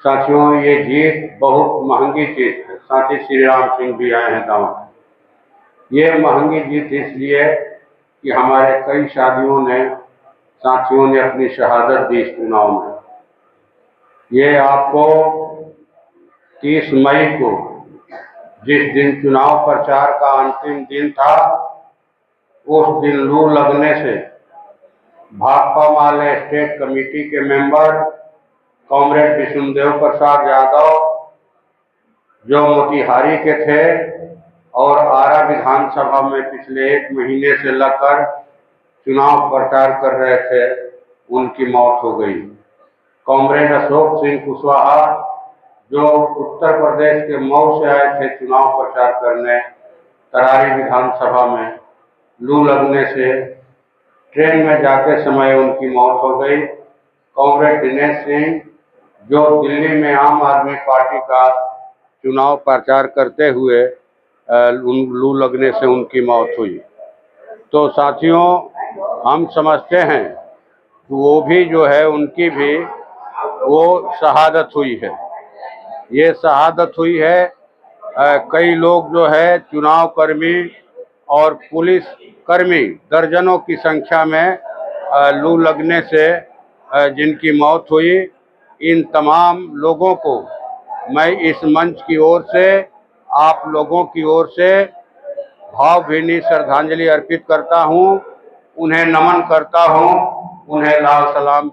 साथियों, ये जीत बहुत महंगी जीत है। साथी श्री राम सिंह भी आए हैं दावत। ये महंगी जीत इसलिए कि हमारे कई साथियों ने अपनी शहादत दी इस चुनाव में। ये आपको 30 मई को, जिस दिन चुनाव प्रचार का अंतिम दिन था, उस दिन लू लगने से भाकपा माले स्टेट कमेटी के मेंबर कॉमरेड विष्णुदेव प्रसाद यादव, जो मोतिहारी के थे और आरा विधानसभा में पिछले 1 महीने से लगकर चुनाव प्रचार कर रहे थे, उनकी मौत हो गई। कॉमरेड अशोक सिंह कुशवाहा, जो उत्तर प्रदेश के मऊ से आए थे चुनाव प्रचार करने, तरारी विधानसभा में लू लगने से ट्रेन में जाते समय उनकी मौत हो गई। कॉमरेड दिनेश सिंह, जो दिल्ली में आम आदमी पार्टी का चुनाव प्रचार करते हुए लू लगने से उनकी मौत हुई। तो साथियों, हम समझते हैं कि वो भी जो है, उनकी भी वो शहादत हुई है। ये शहादत हुई है। कई लोग जो है चुनाव कर्मी और पुलिस कर्मी, दर्जनों की संख्या में लू लगने से जिनकी मौत हुई, इन तमाम लोगों को मैं इस मंच की ओर से, आप लोगों की ओर से भावभीनी श्रद्धांजलि अर्पित करता हूं, उन्हें नमन करता हूं, उन्हें लाल सलाम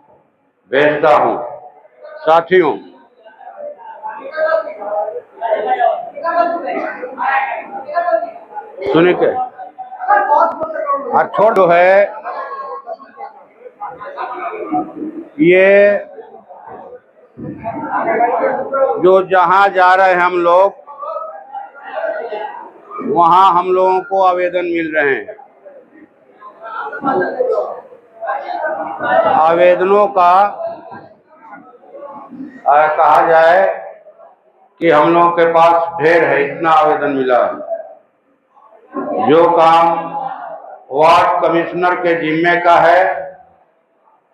भेजता हूं। साथियों, सुनिए के और छोड़ दो है, ये जो जहां जा रहे हैं हम लोग, वहां हम लोगों को आवेदन मिल रहे हैं। आवेदनों का कहा जाए कि हम लोगों के पास ढेर है, इतना आवेदन मिला है। जो काम वार्ड कमिश्नर के जिम्मे का है,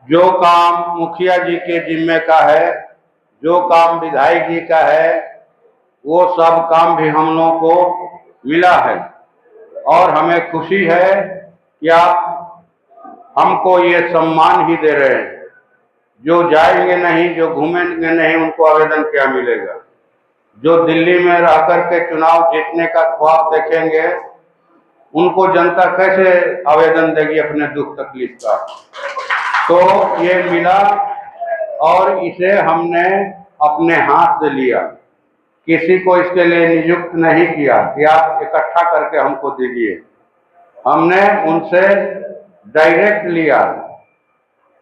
जो काम मुखिया जी के जिम्मे का है, जो काम विधायक जी का है, वो सब काम भी हम लोगों को मिला है। और हमें खुशी है कि आप हमको ये सम्मान ही दे रहे हैं। जो जाएंगे नहीं, जो घूमेंगे नहीं, उनको आवेदन क्या मिलेगा? जो दिल्ली में रह करके चुनाव जीतने का ख्वाब देखेंगे, उनको जनता कैसे आवेदन देगी अपने दुख तकलीफ का? तो ये मिला और इसे हमने अपने हाथ से लिया। किसी को इसके लिए नियुक्त नहीं किया कि आप इकट्ठा करके हमको दीजिए। हमने उनसे डायरेक्ट लिया,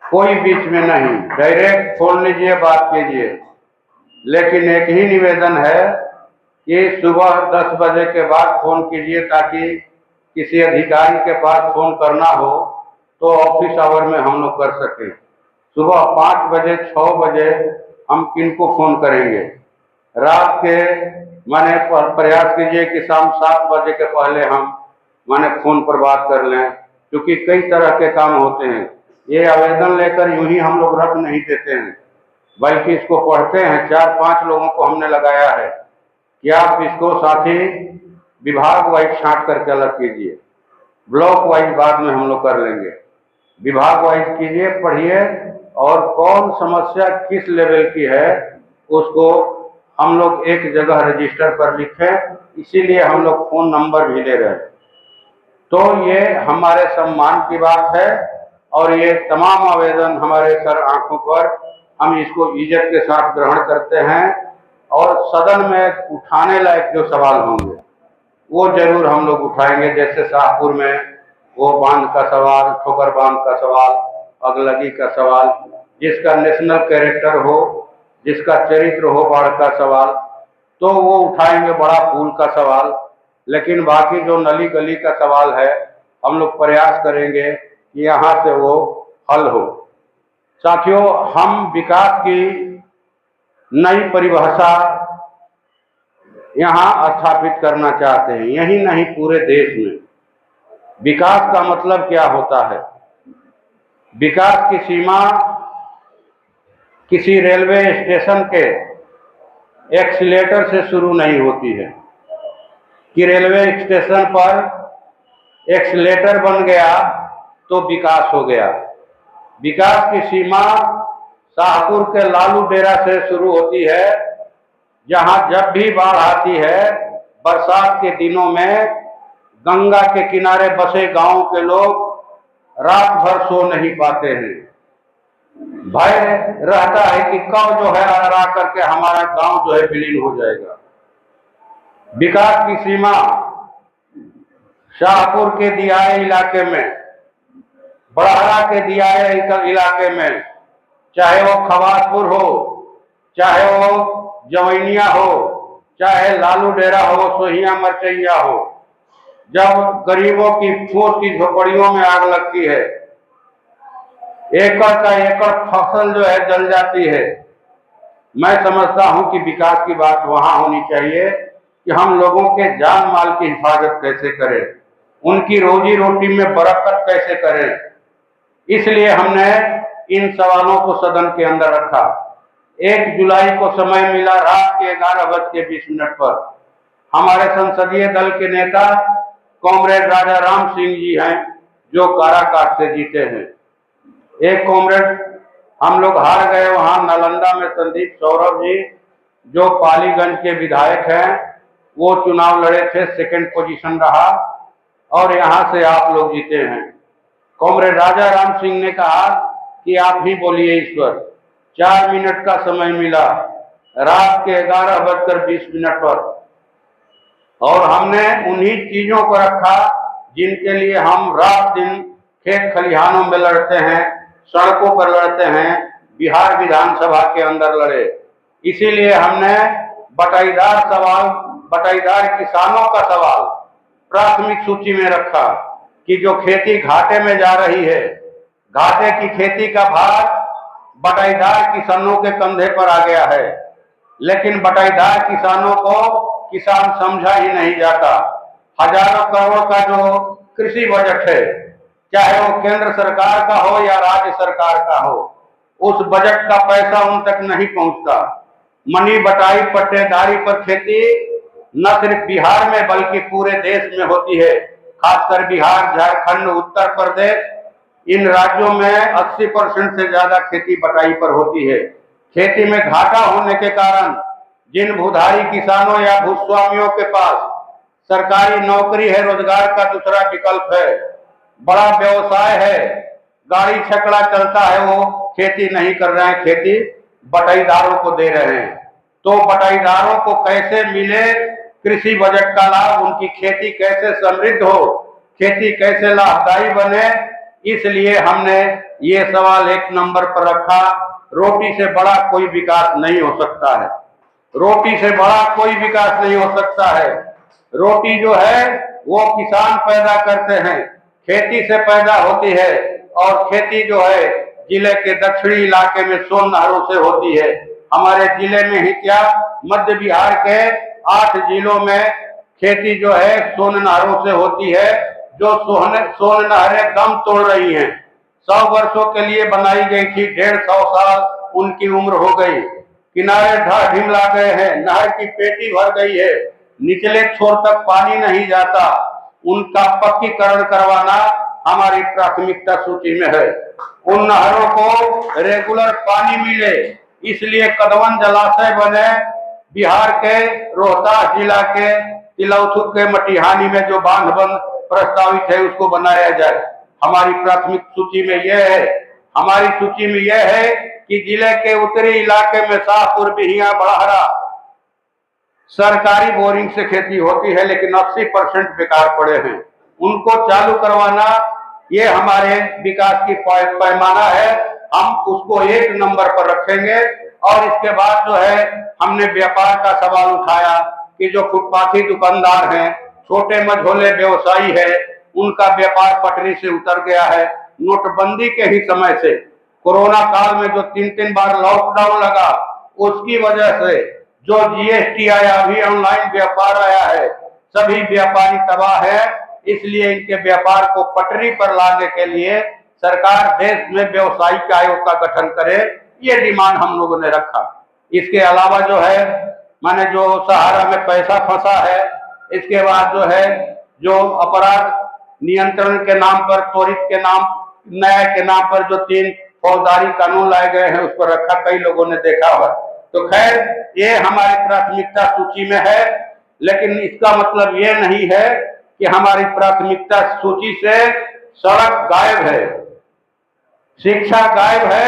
कोई बीच में नहीं। डायरेक्ट फोन लीजिए, बात कीजिए। लेकिन एक ही निवेदन है कि सुबह 10 बजे के बाद फोन कीजिए, ताकि किसी अधिकारी के पास फोन करना हो तो ऑफिस आवर में हम लोग कर सकें। सुबह 5 बजे 6 बजे हम किनको फोन करेंगे? रात के माने प्रयास कीजिए कि शाम 7 बजे के पहले हम माने फोन पर बात कर लें, क्योंकि कई तरह के काम होते हैं। ये आवेदन लेकर यूं ही हम लोग रख नहीं देते हैं, बल्कि इसको पढ़ते हैं। 4-5 लोगों को हमने लगाया है कि आप इसको साथी विभाग वाइज छांट करके अलग कीजिए। ब्लॉक वाइज बाद में हम लोग कर लेंगे, विभाग वाइज कीजिए, पढ़िए, और कौन समस्या किस लेवल की है उसको हम लोग एक जगह रजिस्टर पर लिखें। इसीलिए हम लोग फोन नंबर भी ले रहे हैं। तो ये हमारे सम्मान की बात है और ये तमाम आवेदन हमारे सर आंखों पर, हम इसको इज्जत के साथ ग्रहण करते हैं। और सदन में उठाने लायक जो सवाल होंगे वो जरूर हम लोग उठाएंगे। जैसे शाहपुर में वो बांध का सवाल, ठोकर बांध का सवाल, अगलगी का सवाल, जिसका नेशनल कैरेक्टर हो, जिसका चरित्र हो, बाढ़ का सवाल, तो वो उठाएंगे। बड़ा पुल का सवाल। लेकिन बाकी जो नली गली का सवाल है, हम लोग प्रयास करेंगे कि यहाँ से वो हल हो। साथियों, हम विकास की नई परिभाषा यहाँ स्थापित करना चाहते हैं, यही नहीं पूरे देश में। विकास का मतलब क्या होता है? विकास की सीमा किसी रेलवे स्टेशन के एक्सीलेटर से शुरू नहीं होती है कि रेलवे स्टेशन पर एक्सीलेटर बन गया तो विकास हो गया। विकास की सीमा शाहपुर के लालू डेरा से शुरू होती है, जहां जब भी बाढ़ आती है बरसात के दिनों में गंगा के किनारे बसे गांव के लोग रात भर सो नहीं पाते हैं। भय रहता है कि कब जो है आ करके हमारा गांव जो है विलीन हो जाएगा। विकास की सीमा शाहपुर के दियाए इलाके में, बड़हरा के दियाए इलाके में, चाहे वो खवासपुर हो, चाहे वो जवैनिया हो, चाहे लालू डेरा हो, सोहिया मरचैया हो, जब गरीबों की फूस की झोपड़ियों में आग लगती है, एकड़ का एकड़ फसल जो है जल जाती है, मैं समझता हूं कि विकास की बात वहां होनी चाहिए कि हम लोगों के जान माल की हिफाजत कैसे करें, उनकी रोजी रोटी में बरकत कैसे करें। इसलिए हमने इन सवालों को सदन के अंदर रखा। 1 जुलाई को समय मिला रात के 11:20 पर। हमारे संसदीय दल के नेता कॉमरेड राजा राम सिंह जी हैं, जो काराकाट से जीते हैं। एक कॉमरेड हम लोग हार गए वहां नालंदा में, संदीप सौरभ जी, जो पालीगंज के विधायक हैं, वो चुनाव लड़े थे, 2nd पोजीशन रहा, और यहां से आप लोग जीते हैं। कॉमरेड राजा राम सिंह ने कहा कि आप ही बोलिए ईश्वर। 4 मिनट का समय मिला रात के 11:20 पर, और हमने उन्हीं चीजों को रखा जिनके लिए हम रात दिन खेत खलिहानों में लड़ते हैं, सड़कों पर लड़ते हैं, बिहार विधानसभा के अंदर लड़े। इसीलिए हमने बटाईदार सवाल, बटाईदार किसानों का सवाल प्राथमिक सूची में रखा कि जो खेती घाटे में जा रही है, घाटे की खेती का भार बटाईदार किसानों के कंधे पर आ गया है, लेकिन बटाईदार किसानों को किसान समझा ही नहीं जाता। हजारों करोड़ का जो कृषि बजट है, चाहे वो केंद्र सरकार का हो या राज्य सरकार का हो, उस बजट का पैसा उन तक नहीं पहुंचता। मनी बटाई पट्टेदारी पर खेती न सिर्फ बिहार में बल्कि पूरे देश में होती है। खासकर बिहार, झारखंड, उत्तर प्रदेश, इन राज्यों में 80% से ज्यादा खेती बटाई पर होती है। खेती में घाटा होने के कारण जिन भूधारी किसानों या भूस्वामियों के पास सरकारी नौकरी है, रोजगार का दूसरा विकल्प है, बड़ा व्यवसाय है, गाड़ी छकड़ा चलता है, वो खेती नहीं कर रहे हैं, खेती बटाईदारों को दे रहे हैं। तो बटाईदारों को कैसे मिले कृषि बजट का लाभ, उनकी खेती कैसे समृद्ध हो, खेती कैसे लाभदायी बने, इसलिए हमने ये सवाल 1 नंबर पर रखा। रोटी से बड़ा कोई विकास नहीं हो सकता है, रोटी से बड़ा कोई विकास नहीं हो सकता है। रोटी जो है वो किसान पैदा करते हैं, खेती से पैदा होती है, और खेती जो है जिले के दक्षिणी इलाके में सोन नहरों से होती है। हमारे जिले में ही क्या, मध्य बिहार के 8 जिलों में खेती जो है सोन नहरों से होती है, जो सोन नहरें दम तोड़ रही हैं। 100 वर्षों के लिए बनाई गई थी, 150 साल उनकी उम्र हो गई, किनारे ढह ढिमला गए हैं, नहर की पेटी भर गई है, निचले छोर तक पानी नहीं जाता। उनका पक्कीकरण करवाना हमारी प्राथमिकता सूची में है। उन नहरों को रेगुलर पानी मिले, इसलिए कदवन जलाशय बने। बिहार के रोहतास जिला के तिलौथू के मटिहानी में जो बांध बंद प्रस्तावित है, उसको बनाया जाए। हमारी प्राथमिक सूची में यह है। हमारी सूची में यह है कि जिले के उत्तरी इलाके में शाहपुर, बिहिया, बड़हरा सरकारी बोरिंग से खेती होती है, लेकिन 80% बेकार पड़े हैं। उनको चालू करवाना ये हमारे विकास की पैमाना है। हम उसको 1 नंबर पर रखेंगे। और इसके बाद जो है हमने व्यापार का सवाल उठाया कि जो फुटपाथी दुकानदार हैं, छोटे मझोले व्यवसायी है, उनका व्यापार पटरी से उतर गया है। नोटबंदी के ही समय से, कोरोना काल में जो 3 बार लॉकडाउन लगा, उसकी वजह से जो जीएसटी आया, अभी ऑनलाइन व्यापार आया है, सभी व्यापारी तबाह है। इसलिए इनके व्यापार को पटरी पर लाने के लिए सरकार देश में व्यवसायिक आयोग का गठन करे, ये डिमांड हम लोगों ने रखा। इसके अलावा जो है माने जो सहारा में पैसा फंसा है, इसके बाद जो है जो अपराध नियंत्रण के नाम पर, त्वरित के नाम, न्याय के नाम पर जो 3 फौजदारी कानून लाए गए हैं, उस पर रखा, कई लोगों ने देखा हुआ। तो खैर ये हमारी प्राथमिकता सूची में है, लेकिन इसका मतलब ये नहीं है कि हमारी प्राथमिकता सूची से सड़क गायब है, शिक्षा गायब है,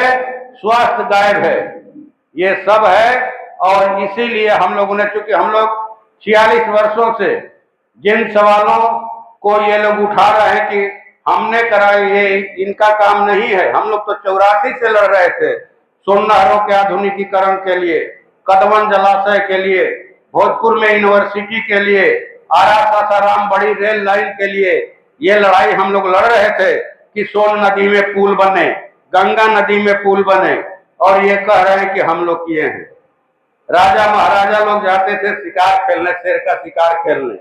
स्वास्थ्य गायब है, ये सब है। और इसीलिए हम लोगों ने, चूंकि हम लोग 46 वर्षों से जिन सवालों को ये लोग उठा रहे हैं कि हमने करा, ये इनका काम नहीं है। हम लोग तो 84 से लड़ रहे थे सोन नहरों के आधुनिकीकरण के लिए, कदमन जलाशय के लिए, भोजपुर में यूनिवर्सिटी के लिए, आरा सासाराम बड़ी रेल लाइन के लिए। ये लड़ाई हम लोग लड़ रहे थे कि सोन नदी में पुल बने, गंगा नदी में पुल बने, और ये कह रहे हैं कि हम लोग किए हैं। राजा महाराजा लोग जाते थे शिकार खेलने, शेर का शिकार खेलने,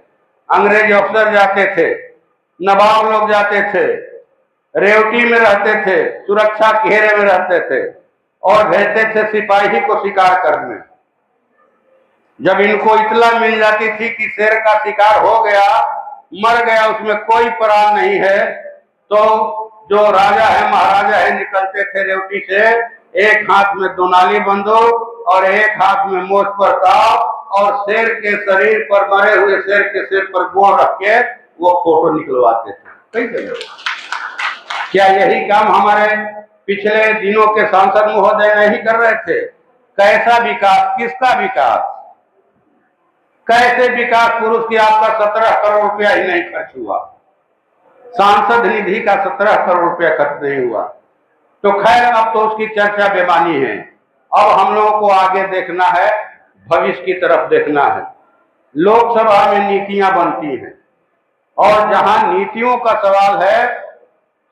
अंग्रेज अफसर जाते थे, नवाब लोग जाते थे, रेवटी में रहते थे, सुरक्षा घेरे में रहते थे, और भेजते थे सिपाही को शिकार करने। जब इनको इतला मिल जाती थी कि शेर का शिकार हो गया, मर गया, उसमें कोई प्राण नहीं है, तो जो राजा है, महाराजा है, निकलते थे रेवटी से, एक हाथ में दोनाली बंदूक और एक हाथ में मोछ पर ताव, और शेर के शरीर पर, मरे हुए शेर के सिर पर गोड़ रख के वो फोटो निकलवाते थे। क्या यही काम हमारे पिछले दिनों के सांसद महोदय नहीं कर रहे थे? कैसा विकास, किसका विकास, कैसे विकास पुरुष की आपका 17 करोड़ रुपया ही नहीं खर्च हुआ, सांसद निधि का 17 करोड़ रुपया खर्च नहीं हुआ। तो खैर अब तो उसकी चर्चा बेमानी है। अब हम लोगों को आगे देखना है, भविष्य की तरफ देखना है। लोकसभा में नीतियां बनती हैं, और जहां नीतियों का सवाल है,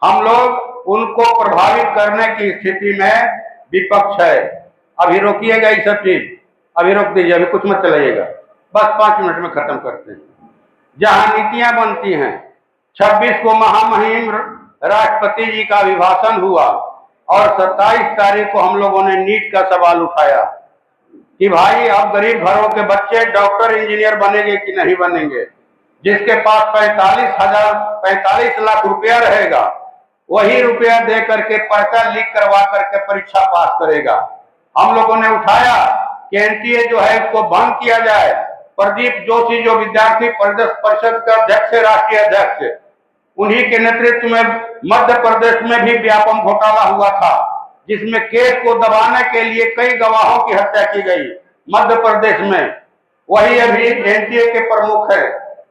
हम लोग उनको प्रभावित करने की स्थिति में विपक्ष है। अभी रोकिएगा ये सब चीज, अभी रोक दीजिए, अभी कुछ मत चलाइएगा, बस 5 मिनट में खत्म करते हैं। जहां नीतियां बनती हैं, 26 को महामहिम राष्ट्रपति जी का अभिभाषण हुआ, और 27 तारीख को हम लोगों ने नीट का सवाल उठाया कि भाई अब गरीब घरों के बच्चे डॉक्टर इंजीनियर बनेंगे कि नहीं बनेंगे। जिसके पास 45 लाख रुपया रहेगा, वही रुपया दे करके पर्चा लीक करवा करके परीक्षा पास करेगा। हम लोगों ने उठाया कि एनटीए जो है उसको बंद किया जाए। प्रदीप जोशी जो विद्यार्थी परिषद का अध्यक्ष है, राष्ट्रीय अध्यक्ष, उन्हीं के नेतृत्व में मध्य प्रदेश में भी व्यापम घोटाला हुआ था, जिसमें केस को दबाने के लिए कई गवाहों की हत्या की गई मध्य प्रदेश में। वही अभी एनटीए के प्रमुख है।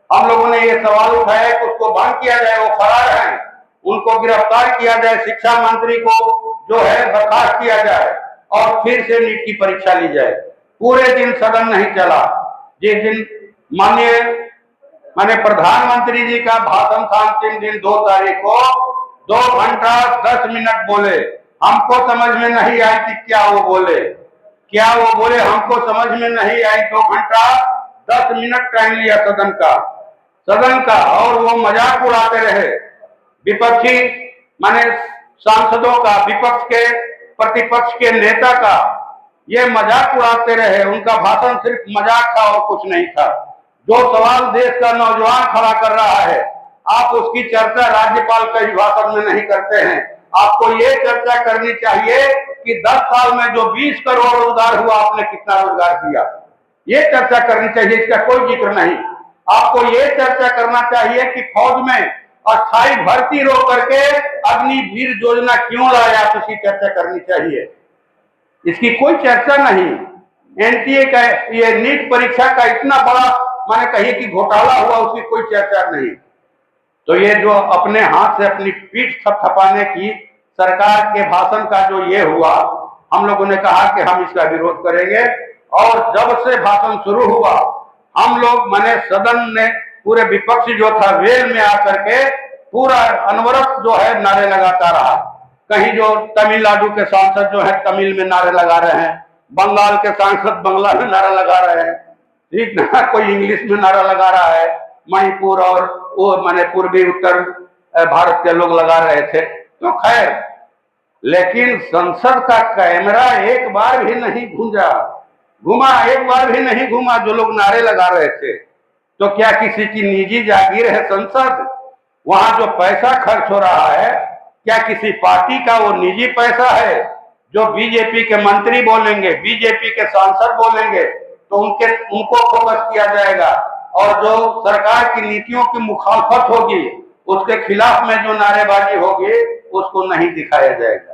हम लोगों ने ये सवाल उठाया कि उसको बंद किया जाए, वो फरार हैं, उनको गिरफ्तार किया जाए, शिक्षा मंत्री को जो है बर्खास्त किया जाए, और फिर से नीट की परीक्षा ली जाए। पूरे दिन सदन नहीं चला। जिस दिन माननीय प्रधानमंत्री जी का भाषण था अंतिम दिन 2 तारीख को, 2 घंटा 10 मिनट बोले। हमको समझ में नहीं आई कि क्या वो बोले, हमको समझ में नहीं आई। 2 घंटा 10 मिनट टाइम लिया सदन का, और वो मजाक उड़ाते रहे विपक्षी माने सांसदों का, विपक्ष के प्रतिपक्ष के नेता का, ये मजाक उड़ाते रहे। उनका भाषण सिर्फ मजाक था और कुछ नहीं था। जो सवाल देश का नौजवान खड़ा कर रहा है, आप उसकी चर्चा राज्यपाल के भाषण में नहीं करते हैं। आपको ये चर्चा करनी चाहिए कि 10 साल में जो 20 करोड़ रोजगार हुआ, आपने कितना रोजगार दिया, ये चर्चा करनी चाहिए। इसका कोई जिक्र नहीं। आपको ये चर्चा करना चाहिए कि फौज में अस्थायी भर्ती रोक करके अग्निवीर योजना क्यों लाया, आप इसकी चर्चा करनी चाहिए। इसकी कोई चर्चा नहीं। एनटीए का ये नीट परीक्षा का इतना बड़ा माने कहिए कि घोटाला हुआ, उसकी कोई चर्चा नहीं। तो ये जो अपने हाथ से अपनी पीठ थपथपाने की सरकार के भाषण का जो ये हुआ, हम लोगों ने कहा कि हम इसका विरोध करेंगे। और जब से भाषण शुरू हुआ, हम लोग माने सदन ने पूरे विपक्ष जो था वेल में आकर के पूरा अनवरत जो है नारे लगाता रहा। कहीं जो तमिलनाडु के सांसद जो है तमिल में नारे लगा रहे हैं, बंगाल के सांसद बंगला में नारा लगा रहे हैं, ठीक ना, कोई इंग्लिश में नारा लगा रहा है, मणिपुर और वो माने पूर्वी उत्तर भारत के लोग लगा रहे थे। तो खैर, लेकिन संसद का कैमरा एक बार भी नहीं गूंजा। घूमा, एक बार भी नहीं घूमा। जो लोग नारे लगा रहे थे, तो क्या किसी की निजी जागीर है संसद? वहां जो पैसा खर्च हो रहा है, क्या किसी पार्टी का वो निजी पैसा है? जो बीजेपी के मंत्री बोलेंगे, बीजेपी के सांसद बोलेंगे, तो उनको फोकस किया जाएगा, और जो सरकार की नीतियों की मुखालफत होगी, उसके खिलाफ में जो नारेबाजी होगी, उसको नहीं दिखाया जाएगा।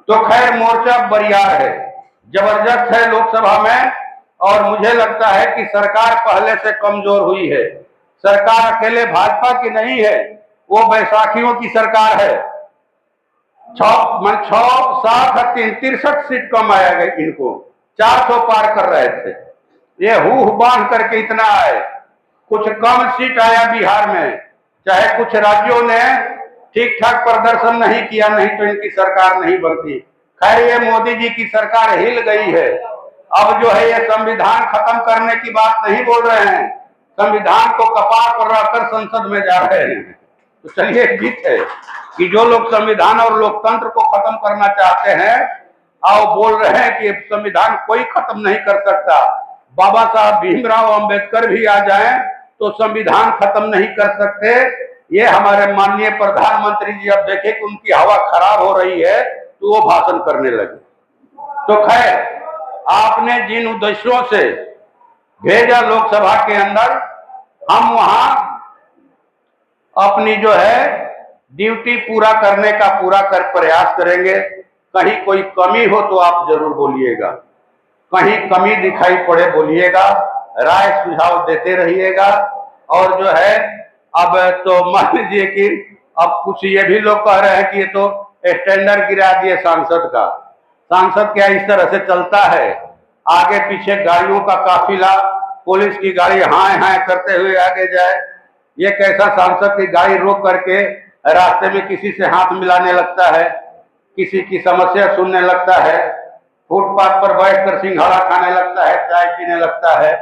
तो खैर, मोर्चा बरियार है, जबरदस्त है लोकसभा में। और मुझे लगता है कि सरकार पहले से कमजोर हुई है। सरकार अकेले भाजपा की नहीं है, वो बैसाखियों की सरकार है। 63 सीट कम आया गया इनको, 400 पार कर रहे थे। ये हूह बांध करके इतना आए। कुछ कम सीट आया बिहार में, चाहे कुछ राज्यों ने ठीक ठाक प्रदर्शन नहीं किया, नहीं तो इनकी सरकार नहीं बनती। खैर, ये मोदी जी की सरकार हिल गई है। अब जो है, ये संविधान खत्म करने की बात नहीं बोल रहे हैं, संविधान को कपार पर रखकर संसद में जा रहे हैं। तो चलिए, ठीक है कि जो लोग संविधान और लोकतंत्र को खत्म करना चाहते हैं, आओ, बोल रहे हैं कि संविधान कोई खत्म नहीं कर सकता। बाबा साहब भीमराव अंबेडकर भी आ जाएं तो संविधान खत्म नहीं कर सकते। ये हमारे माननीय प्रधानमंत्री जी अब देखे कि उनकी हवा खराब हो रही है, तो वो भाषण करने लगे। तो खैर, आपने जिन उद्देश्यों से भेजा लोकसभा के अंदर, हम वहां अपनी जो है ड्यूटी पूरा करने का प्रयास करेंगे। कहीं कोई कमी हो तो आप जरूर बोलिएगा, कहीं कमी दिखाई पड़े बोलिएगा, राय सुझाव देते रहिएगा। और जो है, अब तो मान लीजिए कि अब कुछ ये भी लोग कह रहे हैं कि ये तो स्टैंडर्ड गिरा दिए सांसद का। सांसद क्या इस तरह से चलता है? आगे पीछे गाड़ियों का काफिला, पुलिस की गाड़ी हाय हाय करते हुए आगे जाए। ये कैसा सांसद की गाड़ी रोक करके रास्ते में किसी से हाथ मिलाने लगता है, किसी की समस्या सुनने लगता है, फुटपाथ पर बैठकर सिंघाड़ा खाने लगता है, चाय पीने लगता है।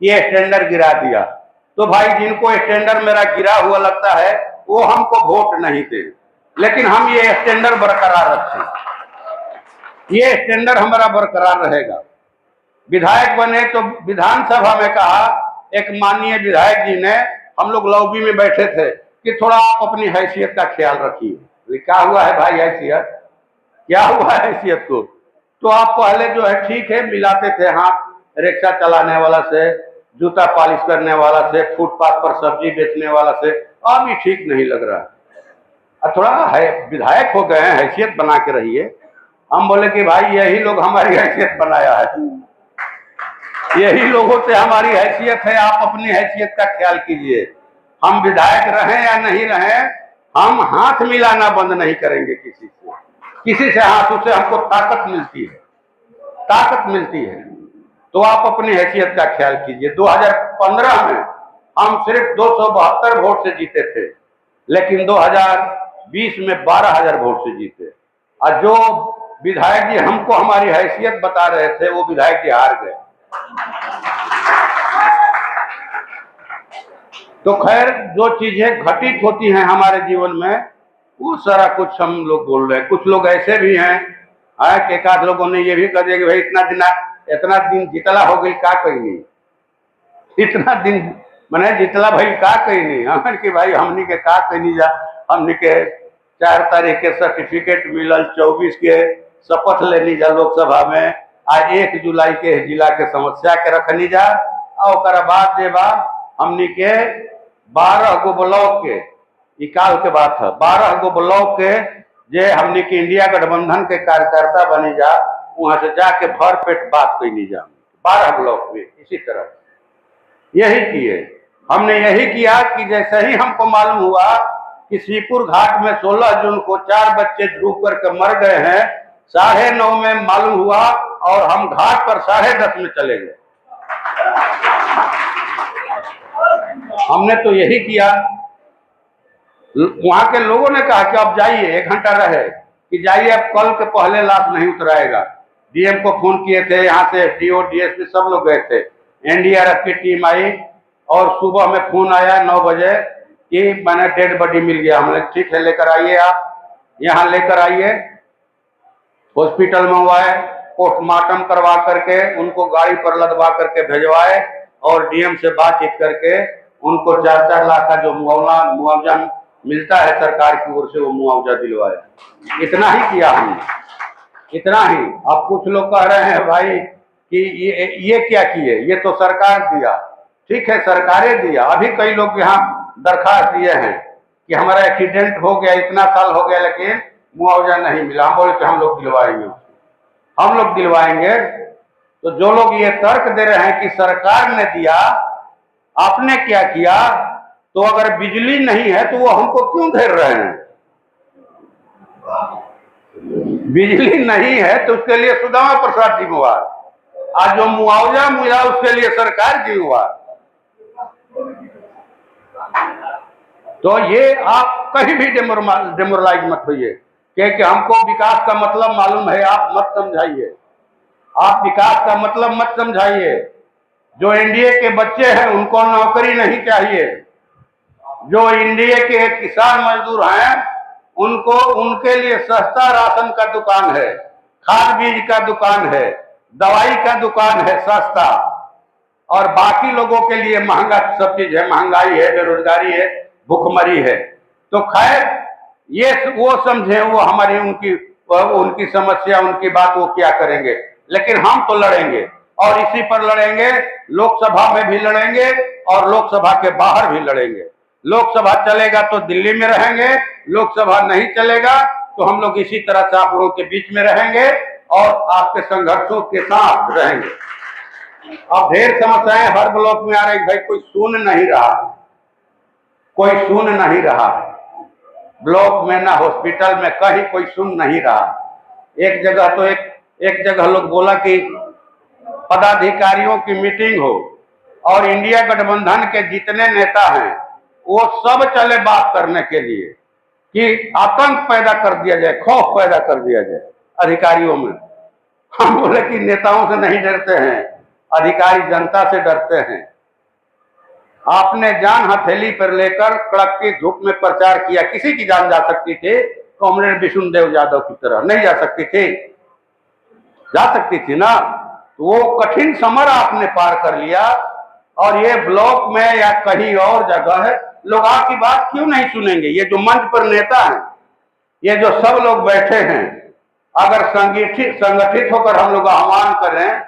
ये स्टैंडर्ड गिरा दिया। तो भाई, जिनको स्टैंडर्ड मेरा गिरा हुआ लगता है, वो हमको वोट नहीं दे, लेकिन हम ये स्टैंडर्ड बरकरार रखें। ये स्टैंडर्ड हमारा बरकरार रहेगा। विधायक बने तो विधानसभा में कहा, एक माननीय विधायक जी ने, हम लोग लॉबी में बैठे थे, कि थोड़ा आप अपनी हैसियत का ख्याल रखिए। क्या हुआ है भाई हैसियत? क्या हुआ है हैसियत को? तो आप पहले जो है ठीक है मिलाते थे हाथ, रिक्शा चलाने वाला से, जूता पॉलिश करने वाला से, फुटपाथ पर सब्जी बेचने वाला से। अब ये ठीक नहीं लग रहा। थोड़ा है, विधायक हो गए हैं, हैसियत बना के रहिए। हम बोले कि भाई, यही लोग हमारी हैसियत बनाया है, यही लोगों से हमारी हैसियत है। आप अपनी हैसियत का ख्याल कीजिए। हम विधायक रहें या नहीं रहें, हम हाथ मिलाना बंद नहीं करेंगे किसी से हाथ। उससे हमको ताकत मिलती है, ताकत मिलती है। तो आप अपनी हैसियत का ख्याल कीजिए। 2015 में हम सिर्फ 272 वोट से जीते थे, लेकिन 2020 में 12,000 वोट से जीते। और जो विधायक जी हमको हमारी हैसियत बता रहे थे, वो विधायक जी हार गए। तो खैर, जो चीजें घटित होती हैं हमारे जीवन में, वो सारा कुछ हम लोग बोल रहे हैं। कुछ लोग ऐसे भी हैं कि एक आध लोगों ने ये भी कह दिया कि भाई इतना दिन जितला हो गई, का कही नहीं, इतना दिन मैंने जितला भाई का कही नहीं। हमन कि भाई, हमनी के का कही नहीं जा, हमनी के 4 तारीख के सर्टिफिकेट मिलल, 24 के शपथ लेनी जा लोकसभा में, आज 1 जुलाई के जिला के समस्या के रखनी जा। और बाद जे बा हमनी के 12 गो ब्लॉक के, इकाल के बात है, 12 गो ब्लॉक के जे हमनी के इंडिया गठबंधन के कार्यकर्ता बनी जा, वहां से जाके भर पेट बात कैनी जा 12 ब्लॉक में। इसी तरह यही किए हमने, यही किया कि जैसे ही हमको मालूम हुआ कि श्रीपुर घाट में 16 जून को 4 बच्चे डूब करके मर गए हैं, 9:30 में मालूम हुआ और हम घाट पर 10:30 में चले गए। हमने तो यही किया। वहां के लोगों ने कहा कि अब जाइए, 1 घंटा रहे कि जाइए, अब कल के पहले लाश नहीं उतराएगा। डीएम को फोन किए थे, यहाँ से डीओ डीएसपी सब लोग गए थे, एनडीआरएफ की टीम आई और सुबह में फोन आया 9 बजे कि मैंने डेड बॉडी मिल गया। हम लोग ठीक है, लेकर आइए, आप यहाँ लेकर आइए, हॉस्पिटल में हुआ है। पोस्टमार्टम करवा करके उनको गाड़ी पर लदवा करके भेजवाए और डीएम से बातचीत करके उनको 4-4 लाख का जो मुआवजा मिलता है सरकार की ओर से वो मुआवजा दिलवाया। इतना ही किया हमने, इतना ही। अब कुछ लोग कह रहे हैं भाई कि ये क्या किए, ये तो सरकार दिया। ठीक है, सरकारें दिया। अभी कई लोग यहाँ दरखास्त दिए हैं कि हमारा एक्सीडेंट हो गया, इतना साल हो गया लेकिन मुआवजा नहीं मिला। हम बोले कि हम लोग दिलवाएंगे, हम लोग दिलवाएंगे। तो जो लोग ये तर्क दे रहे हैं कि सरकार ने दिया, आपने क्या किया, तो अगर बिजली नहीं है तो वो हमको क्यों घेर रहे हैं? बिजली नहीं है तो उसके लिए सुदामा प्रसाद जिम्मेवार, आज जो मुआवजा मिला उसके लिए सरकार जिम्मेवार। तो ये आप कहीं भी डेमोरलाइज मत होइए कि हमको विकास का मतलब मालूम है, आप मत समझाइए, आप विकास का मतलब मत समझाइए। जो एनडीए के बच्चे हैं उनको नौकरी नहीं चाहिए, जो एनडीए के किसान मजदूर हैं उनको, उनके लिए सस्ता राशन का दुकान है, खाद बीज का दुकान है, दवाई का दुकान है सस्ता, और बाकी लोगों के लिए महंगा सब चीज है, महंगाई है, बेरोजगारी है, भूखमरी है। तो खैर ये वो समझे, वो हमारी उनकी समस्या, उनकी बात वो क्या करेंगे, लेकिन हम तो लड़ेंगे और इसी पर लड़ेंगे। लोकसभा में भी लड़ेंगे और लोकसभा के बाहर भी लड़ेंगे। लोकसभा चलेगा तो दिल्ली में रहेंगे, लोकसभा नहीं चलेगा तो हम लोग इसी तरह से आप लोगों के बीच में रहेंगे और आपके संघर्षों के साथ रहेंगे। अब ढेर समस्याएं हर ब्लॉक में आ रही, भाई कोई सुन नहीं रहा, कोई सुन नहीं रहा ब्लॉक में, ना हॉस्पिटल में, कहीं कोई सुन नहीं रहा। एक जगह तो एक जगह लोग बोला कि पदाधिकारियों की मीटिंग हो और इंडिया गठबंधन के जितने नेता हैं वो सब चले बात करने के लिए कि आतंक पैदा कर दिया जाए, खौफ पैदा कर दिया जाए अधिकारियों में। हम बोले कि नेताओं से नहीं डरते हैं, अधिकारी जनता से डरते हैं। आपने जान हथेली पर लेकर कड़क धूप में प्रचार किया, किसी की जान जा सकती थी, कॉमरेड विष्णुदेव यादव की तरह नहीं जा सकती थी, जा सकती थी ना। तो वो कठिन समर आपने पार कर लिया और ये ब्लॉक में या कहीं और जगह है लोग आपकी बात क्यों नहीं सुनेंगे? ये जो मंच पर नेता हैं, ये जो सब लोग बैठे हैं, अगर संगठित होकर हम लोग आह्वान करें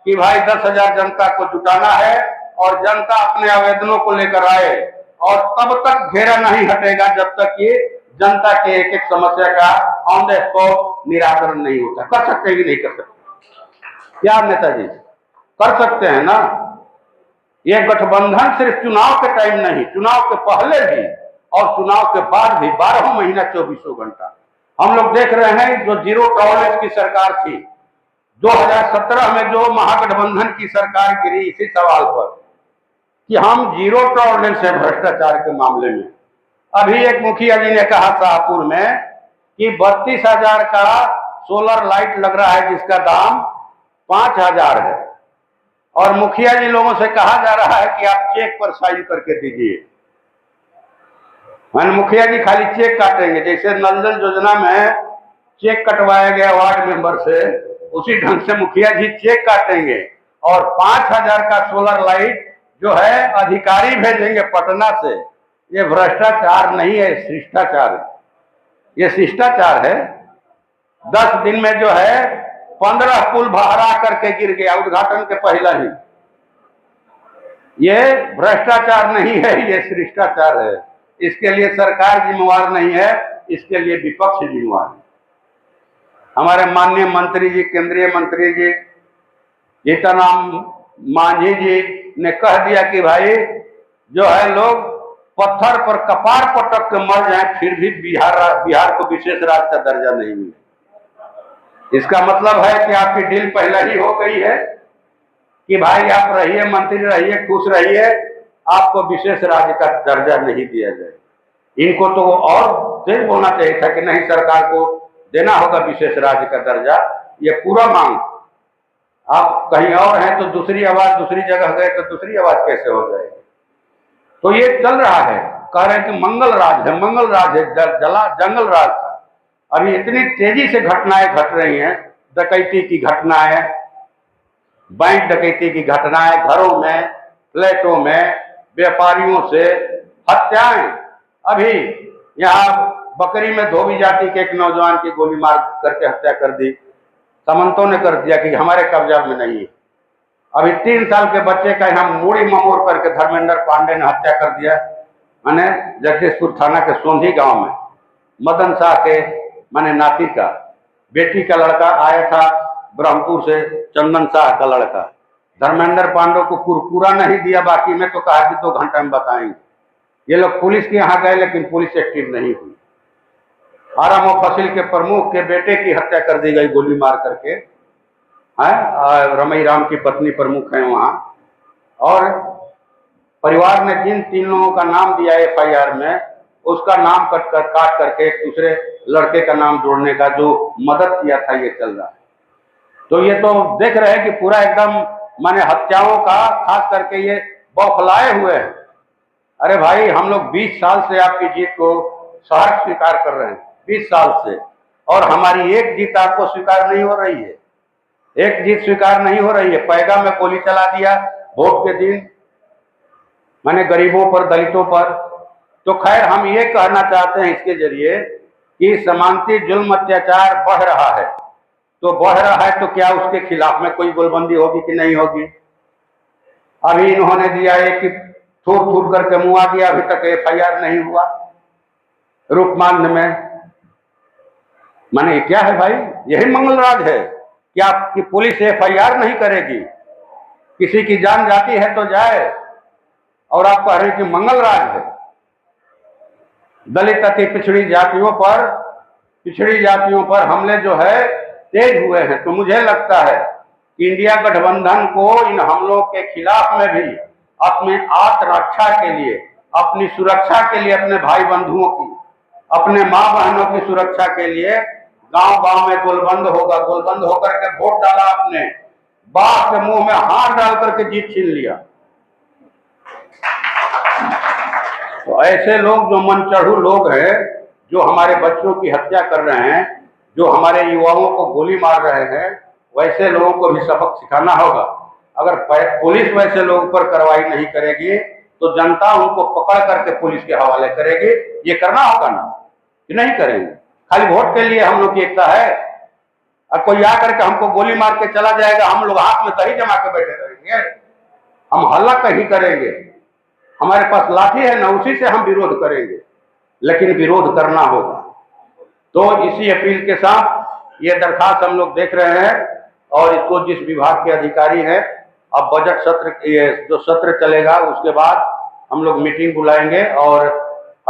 कि भाई 10,000 जनता को जुटाना है और जनता अपने आवेदनों को लेकर आए, और तब तक घेरा नहीं हटेगा जब तक ये जनता के एक एक समस्या का ऑन द स्पॉट निराकरण नहीं होता। कर सकते हैं कि नहीं कर सकते? क्या नेताजी कर सकते हैं ना। ये गठबंधन सिर्फ चुनाव के टाइम नहीं, चुनाव के पहले भी और चुनाव के बाद भी 12 महीना 24 घंटा हम लोग देख रहे हैं। जो जीरो टॉलरेंस की सरकार थी 2017 में, जो महागठबंधन की सरकार गिरी इसी सवाल पर कि हम जीरो टॉलरेंस है भ्रष्टाचार के मामले में। अभी एक मुखिया जी ने कहा शाहपुर में कि 32,000 का सोलर लाइट लग रहा है जिसका दाम 5,000 है, और मुखिया जी लोगों से कहा जा रहा है कि आप चेक पर साइन करके दीजिए। मैंने मुखिया जी खाली चेक काटेंगे, जैसे नल जल योजना में चेक कटवाया गया वार्ड मेंबर से, उसी ढंग से मुखिया जी चेक काटेंगे और 5,000 का सोलर लाइट जो है अधिकारी भेजेंगे पटना से। ये भ्रष्टाचार नहीं है, शिष्टाचार है, ये शिष्टाचार है। 10 दिन में जो है 15 पुल बहरा करके गिर गया उद्घाटन के पहला ही। ये भ्रष्टाचार नहीं है, ये शिष्टाचार है। इसके लिए सरकार जिम्मेवार नहीं है, इसके लिए विपक्ष जिम्मेवार है। हमारे माननीय मंत्री जी, केंद्रीय मंत्री जी जीतनराम मांझी जी ने कह दिया कि भाई जो है लोग पत्थर पर कपार पटक के मर जाए फिर भी बिहार को विशेष राज्य का दर्जा नहीं मिले। इसका मतलब है कि आपकी डील पहले ही हो गई है कि भाई आप रहिए, मंत्री रहिए, खुश रहिए, आपको विशेष राज्य का दर्जा नहीं दिया जाए। इनको तो और तेज बोलना चाहिए था कि नहीं, सरकार को देना होगा विशेष राज्य का दर्जा। ये पूरा मांग, आप कहीं और हैं तो दूसरी आवाज, दूसरी जगह गए तो दूसरी आवाज कैसे हो जाएगी? तो ये चल रहा है, कह रहे हैं कि मंगल राज है, मंगल राज है, जंगल राज था। अभी इतनी तेजी से घटनाएं घट रही हैं, डकैती की घटनाएं, बैंक डकैती की घटनाएं, घरों में, फ्लैटों में, व्यापारियों से हत्याएं। अभी यहाँ बकरी में धोबी जाति के एक नौजवान की गोली मार करके हत्या कर दी, सामंतों ने कर दिया कि हमारे कब्जा में नहीं है। अभी 3 साल के बच्चे का यहाँ मूड़ी ममोड़ करके धर्मेंद्र पांडे ने हत्या कर दिया, माने जगदीशपुर थाना के सोंधी गांव में। मदन शाह के माने नाती का बेटी का लड़का आया था ब्रह्मपुर से, चंदन शाह का लड़का। धर्मेंद्र पांडे को कुरकुरा नहीं दिया, बाकी में तो कहा कि 2 घंटे में बताएंगे। ये लोग पुलिस के यहाँ गए लेकिन पुलिस एक्टिव नहीं हुई। आरा मुफस्सिल के प्रमुख के बेटे की हत्या कर दी गई गोली मार करके, है रमई राम की पत्नी प्रमुख है वहां। और परिवार ने जिन 3 लोगों का नाम दिया FIR में, उसका नाम काट करके एक दूसरे लड़के का नाम जोड़ने का जो मदद किया था ये चल रहा है। तो ये तो देख रहे हैं कि पूरा एकदम माने हत्याओं का, खास करके ये बौखलाए हुए हैं। अरे भाई, हम लोग 20 साल से आपकी जीत को सहर्ष स्वीकार कर रहे हैं, 20 साल से, और हमारी एक जीत आपको स्वीकार नहीं हो रही है। एक जीत स्वीकार नहीं हो रही है। पैगा में गोली चला दिया वोट के दिन, माने गरीबों पर, दलितों पर। तो खैर, हम ये कहना चाहते हैं इसके जरिए कि समानती जुल्म अत्याचार बढ़ रहा है, तो बढ़ रहा है तो क्या उसके खिलाफ में कोई गोलबंदी होगी कि नहीं होगी? अभी इन्होंने दिया है कि थूर थूर करके मुआ दिया, अभी तक FIR नहीं हुआ रूपमान्य में। माने क्या है भाई? यही मंगलराज है कि आपकी पुलिस FIR नहीं करेगी? किसी की जान जाती है तो जाए, और आप कह रहे हैं कि मंगलराज है। दलित अति पिछड़ी जातियों पर हमले जो है तेज हुए हैं। तो मुझे लगता है कि इंडिया गठबंधन को इन हमलों के खिलाफ में भी अपनी आत्मरक्षा के लिए, अपनी सुरक्षा के लिए, अपने भाई बंधुओं की, अपने माँ बहनों की सुरक्षा के लिए गांव-गांव में गोलबंद होगा। गोलबंद होकर के वोट डाला आपने, बाघ के मुंह में हाथ डाल करके जीत छीन लिया। तो ऐसे लोग जो मनचढ़ू लोग हैं, जो हमारे बच्चों की हत्या कर रहे हैं, जो हमारे युवाओं को गोली मार रहे हैं, वैसे लोगों को भी सबक सिखाना होगा। अगर पुलिस वैसे लोगों पर कार्रवाई नहीं करेगी तो जनता उनको पकड़ करके पुलिस के हवाले करेगी। ये करना होगा ना, कि नहीं करेंगे? खाली वोट के लिए हम लोग की एकता है? और कोई आकर के हमको गोली मार के चला जाएगा, हम लोग हाथ में दही जमा के बैठे रहेंगे? हम हल्ला कहीं करेंगे, हमारे पास लाठी है ना, उसी से हम विरोध करेंगे, लेकिन विरोध करना होगा। तो इसी अपील के साथ ये दरखास्त हम लोग देख रहे हैं, और इसको जिस विभाग के अधिकारी हैं, अब बजट सत्र, ये जो सत्र चलेगा उसके बाद हम लोग मीटिंग बुलाएंगे और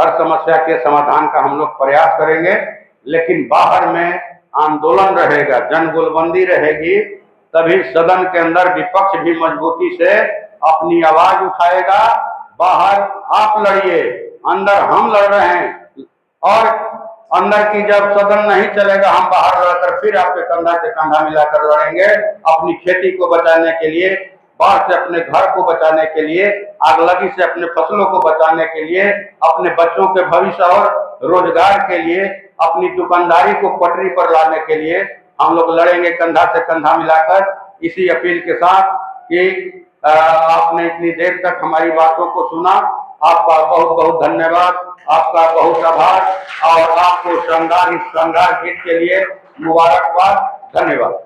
हर समस्या के समाधान का हम लोग प्रयास करेंगे। लेकिन बाहर में आंदोलन रहेगा, जन गोलबंदी रहेगी, तभी सदन के अंदर विपक्ष भी मजबूती से अपनी आवाज उठाएगा। बाहर आप लड़िए, अंदर हम लड़ रहे हैं, और अंदर की जब सदन नहीं चलेगा, हम बाहर लड़कर फिर आपके कंधा से कंधा मिलाकर लड़ेंगे, अपनी खेती को बचाने के लिए, बाढ़ से अपने घर को बचाने के लिए, आगलगी से अपने फसलों को बचाने के लिए, अपने बच्चों के भविष्य और रोजगार के लिए, अपनी दुकानदारी को पटरी पर लाने के लिए हम लोग लड़ेंगे कंधा से कंधा मिलाकर। इसी अपील के साथ कि आपने इतनी देर तक हमारी बातों को सुना, आपका बहुत बहुत धन्यवाद, आपका बहुत आभार, और आपको शानदार इस शानदार जीत के लिए मुबारकबाद। धन्यवाद।